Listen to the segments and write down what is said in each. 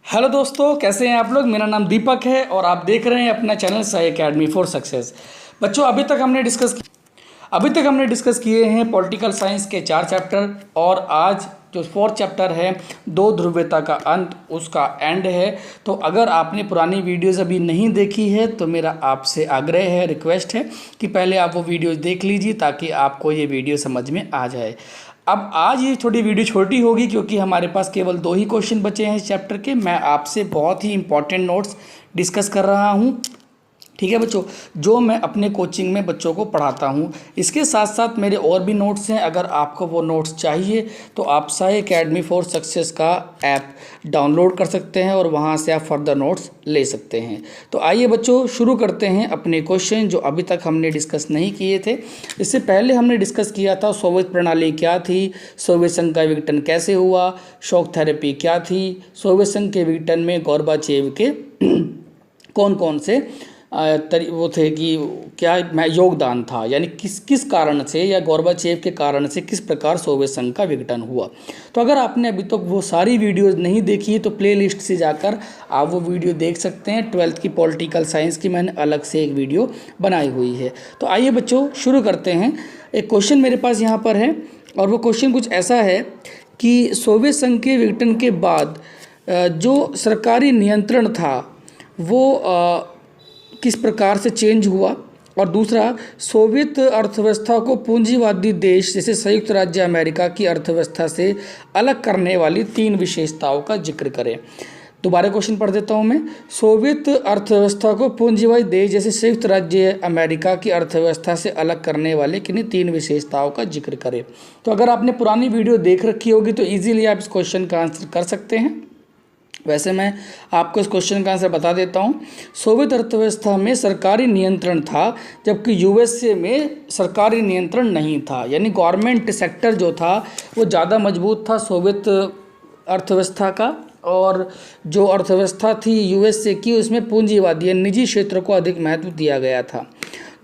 Hello दोस्तों, कैसे हैं आप लोग। मेरा नाम दीपक है और आप देख रहे हैं अपना channel Sai academy for success. बच्चों, अभी तक हमने डिस्कस किए हैं पॉलिटिकल साइंस के 4 चैप्टर और आज जो 4th चैप्टर है दो ध्रुवीयता का अंत, उसका एंड है। तो अगर आपने पुरानी वीडियोज़ अभी नहीं देखी है तो मेरा आपसे आग्रह है, रिक्वेस्ट है कि पहले आप वो वीडियोज़ देख लीजिए ताकि आपको ये वीडियो समझ में आ जाए। अब आज ये थोड़ी वीडियो छोटी होगी क्योंकि हमारे पास केवल 2 ही क्वेश्चन बचे हैं इस चैप्टर के। मैं आपसे बहुत ही इंपॉर्टेंट नोट्स डिस्कस कर रहा हूँ, ठीक है बच्चों, जो मैं अपने कोचिंग में बच्चों को पढ़ाता हूँ। इसके साथ साथ मेरे और भी नोट्स हैं। अगर आपको वो नोट्स चाहिए तो आप साई अकेडमी फॉर सक्सेस का ऐप डाउनलोड कर सकते हैं और वहाँ से आप फर्दर नोट्स ले सकते हैं। तो आइए बच्चों, शुरू करते हैं अपने क्वेश्चन जो अभी तक हमने डिस्कस नहीं किए थे। इससे पहले हमने डिस्कस किया था सोवियत प्रणाली क्या थी, सोवियत संघ का विघटन कैसे हुआ, शॉक थेरेपी क्या थी, सोवियत संघ के विघटन में गोर्बाचेव के कौन कौन से वो थे कि क्या योगदान था, यानी किस कारण से या गोर्बाचेव के कारण से किस प्रकार सोवियत संघ का विघटन हुआ। तो अगर आपने अभी तक वो सारी वीडियोस नहीं देखी है तो प्लेलिस्ट से जाकर आप वो वीडियो देख सकते हैं। 12th की पॉलिटिकल साइंस की मैंने अलग से एक वीडियो बनाई हुई है। तो आइए बच्चों, शुरू करते हैं। एक क्वेश्चन मेरे पास यहाँ पर है और वो क्वेश्चन कुछ ऐसा है कि सोवियत संघ के विघटन के बाद जो सरकारी नियंत्रण था वो किस प्रकार से चेंज हुआ, और दूसरा सोवियत अर्थव्यवस्था को पूंजीवादी देश जैसे संयुक्त राज्य अमेरिका की अर्थव्यवस्था से अलग करने वाली 3 विशेषताओं का जिक्र करें। दोबारा क्वेश्चन पढ़ देता हूँ मैं। सोवियत अर्थव्यवस्था को पूंजीवादी देश जैसे संयुक्त राज्य अमेरिका की अर्थव्यवस्था से अलग करने वाले किन्हीं 3 विशेषताओं का जिक्र करें। तो अगर आपने पुरानी वीडियो देख रखी होगी तो ईजिली आप इस क्वेश्चन का आंसर कर सकते हैं। वैसे मैं आपको इस क्वेश्चन का आंसर बता देता हूँ। सोवियत अर्थव्यवस्था में सरकारी नियंत्रण था जबकि यूएसए में सरकारी नियंत्रण नहीं था, यानी गवर्नमेंट सेक्टर जो था वो ज़्यादा मजबूत था सोवियत अर्थव्यवस्था का, और जो अर्थव्यवस्था थी यूएसए की उसमें पूंजीवादी या निजी क्षेत्र को अधिक महत्व दिया गया था।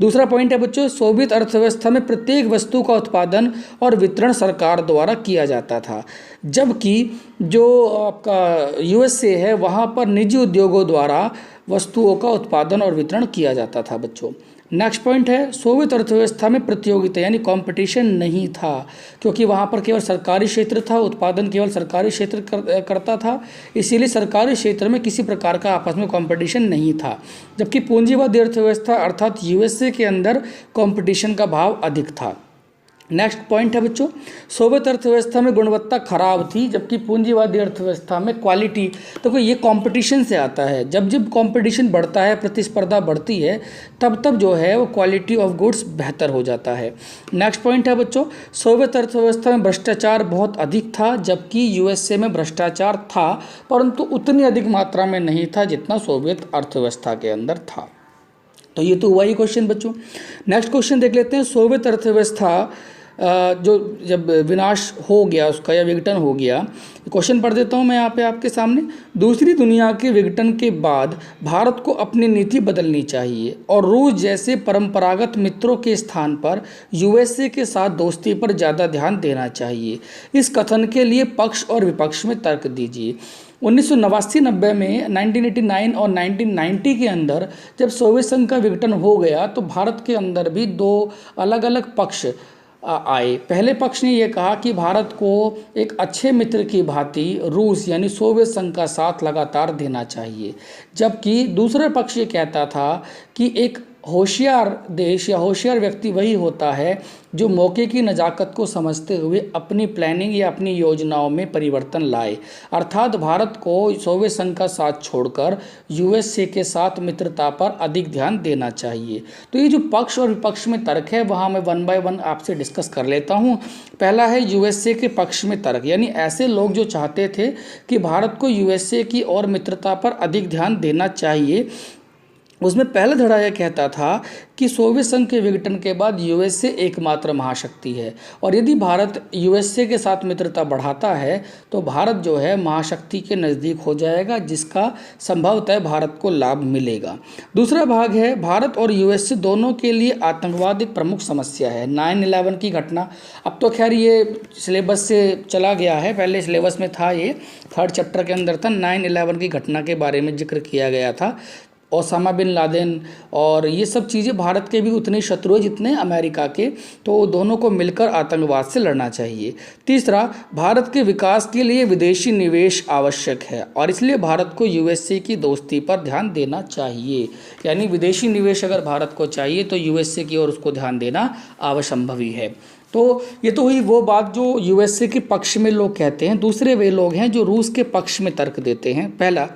दूसरा पॉइंट है बच्चों, सोवियत अर्थव्यवस्था में प्रत्येक वस्तु का उत्पादन और वितरण सरकार द्वारा किया जाता था, जबकि जो आपका यूएसए है वहाँ पर निजी उद्योगों द्वारा वस्तुओं का उत्पादन और वितरण किया जाता था बच्चों। नेक्स्ट पॉइंट है, सोवियत अर्थव्यवस्था में प्रतियोगिता यानी कंपटीशन नहीं था, क्योंकि वहाँ पर केवल सरकारी क्षेत्र था, उत्पादन केवल सरकारी क्षेत्र करता था, इसीलिए सरकारी क्षेत्र में किसी प्रकार का आपस में कंपटीशन नहीं था। जबकि पूंजीवादी अर्थव्यवस्था अर्थात यूएसए के अंदर कंपटीशन का भाव अधिक था। नेक्स्ट पॉइंट है बच्चों, सोवियत अर्थव्यवस्था में गुणवत्ता खराब थी जबकि पूंजीवादी अर्थव्यवस्था में क्वालिटी। तो ये कंपटीशन से आता है, जब जब कंपटीशन बढ़ता है, प्रतिस्पर्धा बढ़ती है, तब तब जो है वो क्वालिटी ऑफ गुड्स बेहतर हो जाता है। नेक्स्ट पॉइंट है बच्चों, सोवियत अर्थव्यवस्था में भ्रष्टाचार बहुत अधिक था जबकि यूएसए में भ्रष्टाचार था परंतु उतनी अधिक मात्रा में नहीं था जितना सोवियत अर्थव्यवस्था के अंदर था। तो ये तो हुआ ही क्वेश्चन बच्चों। नेक्स्ट क्वेश्चन देख लेते हैं। सोवियत अर्थव्यवस्था जो जब विनाश हो गया उसका या विघटन हो गया, क्वेश्चन पढ़ देता हूँ मैं यहाँ पे आपके सामने। दूसरी दुनिया के विघटन के बाद भारत को अपनी नीति बदलनी चाहिए और रूस जैसे परंपरागत मित्रों के स्थान पर यूएसए के साथ दोस्ती पर ज़्यादा ध्यान देना चाहिए। इस कथन के लिए पक्ष और विपक्ष में तर्क दीजिए। 1989-90 में 1989 और 1990 के अंदर जब सोवियत संघ का विघटन हो गया तो भारत के अंदर भी 2 अलग अलग पक्ष आए। पहले पक्ष ने यह कहा कि भारत को एक अच्छे मित्र की भांति रूस यानी सोवियत संघ का साथ लगातार देना चाहिए, जबकि दूसरा पक्ष ये कहता था कि एक होशियार देश या होशियार व्यक्ति वही होता है जो मौके की नज़ाकत को समझते हुए अपनी प्लानिंग या अपनी योजनाओं में परिवर्तन लाए। अर्थात भारत को सोवियत संघ का साथ छोड़कर यूएसए के साथ मित्रता पर अधिक ध्यान देना चाहिए। तो ये जो पक्ष और विपक्ष में तर्क है वहाँ मैं 1 बाय 1 आपसे डिस्कस कर लेता हूँ। पहला है यूएसए के पक्ष में तर्क, यानी ऐसे लोग जो चाहते थे कि भारत को यूएसए की और मित्रता पर अधिक ध्यान देना चाहिए। उसमें पहला धड़ा यह कहता था कि सोवियत संघ के विघटन के बाद यूएसए एकमात्र महाशक्ति है और यदि भारत यूएसए के साथ मित्रता बढ़ाता है तो भारत जो है महाशक्ति के नज़दीक हो जाएगा, जिसका संभवतः भारत को लाभ मिलेगा। दूसरा भाग है, भारत और यूएसए दोनों के लिए आतंकवाद एक प्रमुख समस्या है। 9/11 की घटना, अब तो खैर ये सिलेबस से चला गया है, पहले सिलेबस में था, ये 3rd चैप्टर के अंदर था। 9/11 की घटना के बारे में जिक्र किया गया था। ओसामा बिन लादेन और ये सब चीज़ें भारत के भी उतने शत्रु हैं जितने अमेरिका के, तो दोनों को मिलकर आतंकवाद से लड़ना चाहिए। तीसरा, भारत के विकास के लिए विदेशी निवेश आवश्यक है और इसलिए भारत को यूएसए की दोस्ती पर ध्यान देना चाहिए। यानी विदेशी निवेश अगर भारत को चाहिए तो यूएसए की ओर उसको ध्यान देना आवश्यक है। तो ये तो हुई वो बात जो यूएसए के पक्ष में लोग कहते हैं। दूसरे वे लोग हैं जो रूस के पक्ष में तर्क देते हैं। पहला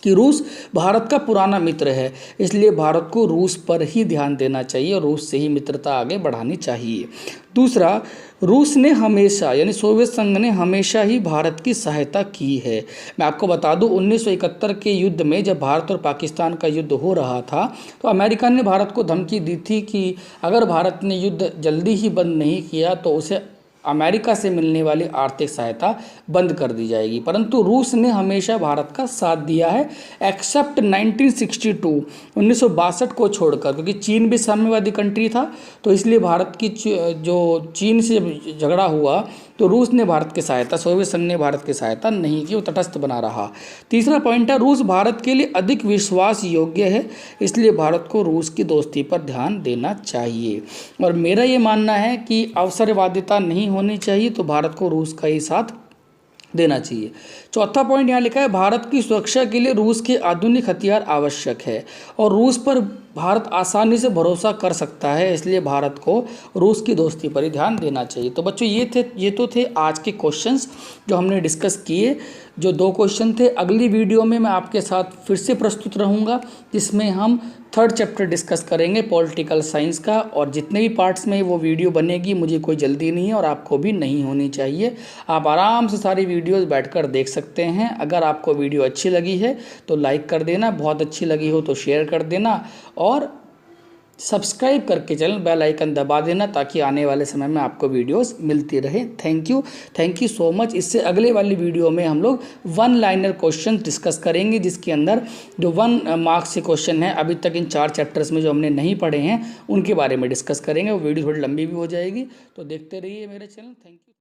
कि रूस भारत का पुराना मित्र है, इसलिए भारत को रूस पर ही ध्यान देना चाहिए और रूस से ही मित्रता आगे बढ़ानी चाहिए। दूसरा, रूस ने हमेशा यानी सोवियत संघ ने हमेशा ही भारत की सहायता की है। मैं आपको बता दूं 1971 के युद्ध में जब भारत और पाकिस्तान का युद्ध हो रहा था तो अमेरिका ने भारत को धमकी दी थी कि अगर भारत ने युद्ध जल्दी ही बंद नहीं किया तो उसे अमेरिका से मिलने वाली आर्थिक सहायता बंद कर दी जाएगी। परंतु रूस ने हमेशा भारत का साथ दिया है, एक्सेप्ट 1962 को छोड़कर, क्योंकि चीन भी साम्यवादी कंट्री था, तो इसलिए भारत की जो चीन से झगड़ा हुआ तो रूस ने भारत की सहायता, सोवियत संघ ने भारत की सहायता नहीं की, वो तटस्थ बना रहा। तीसरा पॉइंट है, रूस भारत के लिए अधिक विश्वास योग्य है, इसलिए भारत को रूस की दोस्ती पर ध्यान देना चाहिए। और मेरा ये मानना है कि अवसरवादिता नहीं होनी चाहिए, तो भारत को रूस का ही साथ देना चाहिए। चौथा पॉइंट यहाँ लिखा है, भारत की सुरक्षा के लिए रूस के आधुनिक हथियार आवश्यक है और रूस पर भारत आसानी से भरोसा कर सकता है, इसलिए भारत को रूस की दोस्ती पर ही ध्यान देना चाहिए। तो बच्चों ये तो थे आज के क्वेश्चंस जो हमने डिस्कस किए, जो 2 क्वेश्चन थे। अगली वीडियो में मैं आपके साथ फिर से प्रस्तुत रहूँगा, जिसमें हम 3rd चैप्टर डिस्कस करेंगे पॉलिटिकल साइंस का, और जितने भी पार्ट्स में वो वीडियो बनेगी, मुझे कोई जल्दी नहीं है और आपको भी नहीं होनी चाहिए। आप आराम से सारी वीडियोस बैठकर देख सकते हैं। अगर आपको वीडियो अच्छी लगी है तो लाइक कर देना, बहुत अच्छी लगी हो तो शेयर कर देना और सब्सक्राइब करके चैनल बेल आइकन दबा देना, ताकि आने वाले समय में आपको वीडियोस मिलती रहे। Thank you so much. इससे अगले वाली वीडियो में हम लोग 1 लाइनर क्वेश्चन डिस्कस करेंगे, जिसके अंदर जो 1 मार्क्स के क्वेश्चन हैं अभी तक इन 4 चैप्टर्स में जो हमने नहीं पढ़े हैं उनके बारे में डिस्कस करेंगे। वो वीडियो थोड़ी लंबी भी हो जाएगी, तो देखते रहिए मेरे चैनल। Thank you.